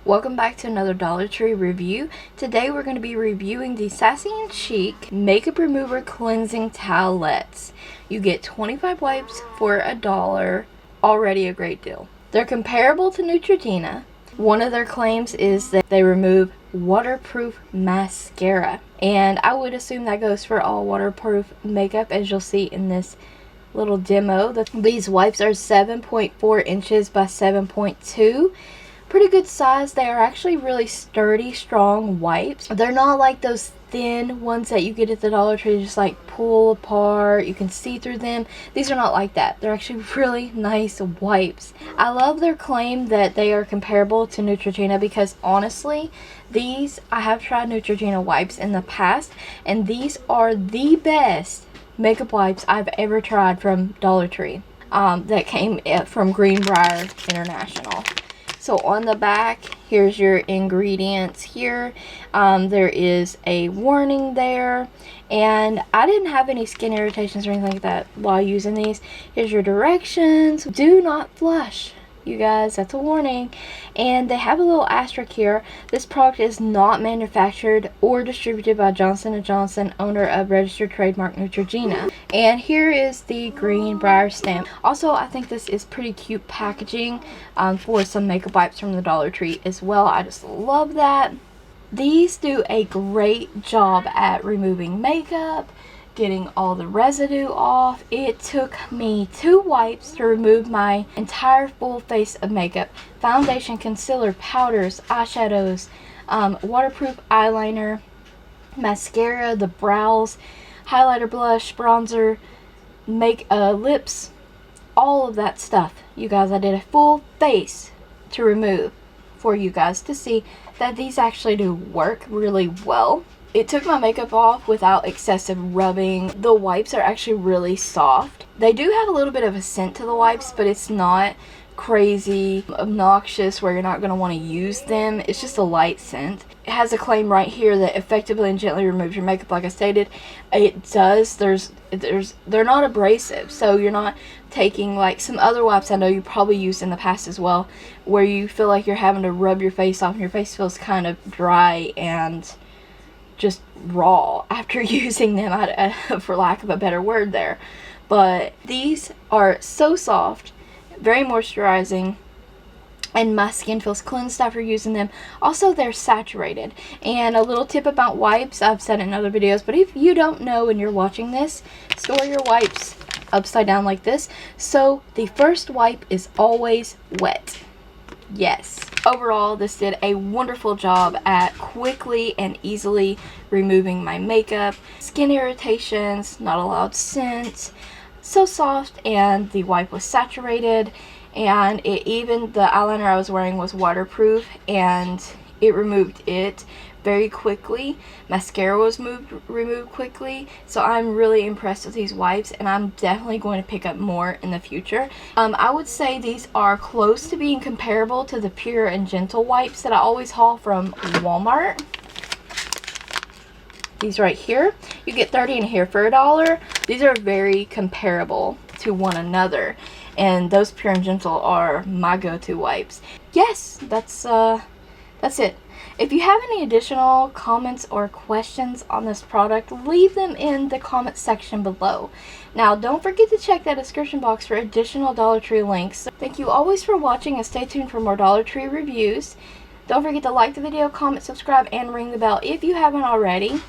Welcome back to another Dollar Tree review. Today we're going to be reviewing the Sassy+Chic Makeup Remover Cleansing Towelettes. You get 25 wipes for $1. Already a great deal. They're comparable to Neutrogena. One of their claims is that they remove waterproof mascara. And I would assume that goes for all waterproof makeup, as you'll see in this little demo. These wipes are 7.4 inches by 7.2. Pretty good size. They are actually really sturdy, strong wipes. They're not like those thin ones that you get at the Dollar Tree, just like pull apart, you can see through them. These are not like that. They're actually really nice wipes. I love their claim that they are comparable to Neutrogena because honestly, I have tried Neutrogena wipes in the past, and these are the best makeup wipes I've ever tried from Dollar Tree that came from Greenbrier International. So on the back, here's your ingredients here. There is a warning there, and I didn't have any skin irritations or anything like that while using these. Here's your directions. Do not flush, you guys, that's a warning. And they have a little asterisk here. This product is not manufactured or distributed by Johnson & Johnson, owner of registered trademark Neutrogena. And here is the Greenbrier stamp. Also, I think this is pretty cute packaging for some makeup wipes from the Dollar Tree as well. I just love that. These do a great job at removing makeup, getting all the residue off. It took me 2 wipes to remove my entire full face of makeup. Foundation, concealer, powders, eyeshadows, waterproof eyeliner, mascara, the brows, highlighter, blush, bronzer, lips, all of that stuff. You guys, I did a full face to remove for you guys to see that these actually do work really well. It took my makeup off without excessive rubbing. The wipes are actually really soft. They do have a little bit of a scent to the wipes, but it's not crazy obnoxious where you're not going to want to use them. It's just a light scent. It has a claim right here that effectively and gently removes your makeup. Like I stated, it does. They're not abrasive, so you're not taking like some other wipes I know you probably used in the past as well, where you feel like you're having to rub your face off and your face feels kind of dry and just raw after using them, for lack of a better word there. But these are so soft, very moisturizing, and my skin feels cleansed after using them. Also, they're saturated. And a little tip about wipes, I've said it in other videos, but if you don't know and you're watching this, store your wipes upside down like this, so the first wipe is always wet. Yes. Overall, this did a wonderful job at quickly and easily removing my makeup. Skin irritations, not a loud scent, so soft, and the wipe was saturated, and even the eyeliner I was wearing was waterproof, and it removed it very quickly. Mascara was removed quickly, so I'm really impressed with these wipes, and I'm definitely going to pick up more in the future. I would say these are close to being comparable to the Pure and Gentle wipes that I always haul from Walmart. These right here, you get 30 in here for $1. These are very comparable to one another, and those Pure and Gentle are my go-to wipes. Yes, that's it. If you have any additional comments or questions on this product, leave them in the comment section below. Now, don't forget to check that description box for additional Dollar Tree links. Thank you always for watching, and stay tuned for more Dollar Tree reviews. Don't forget to like the video, comment, subscribe, and ring the bell if you haven't already.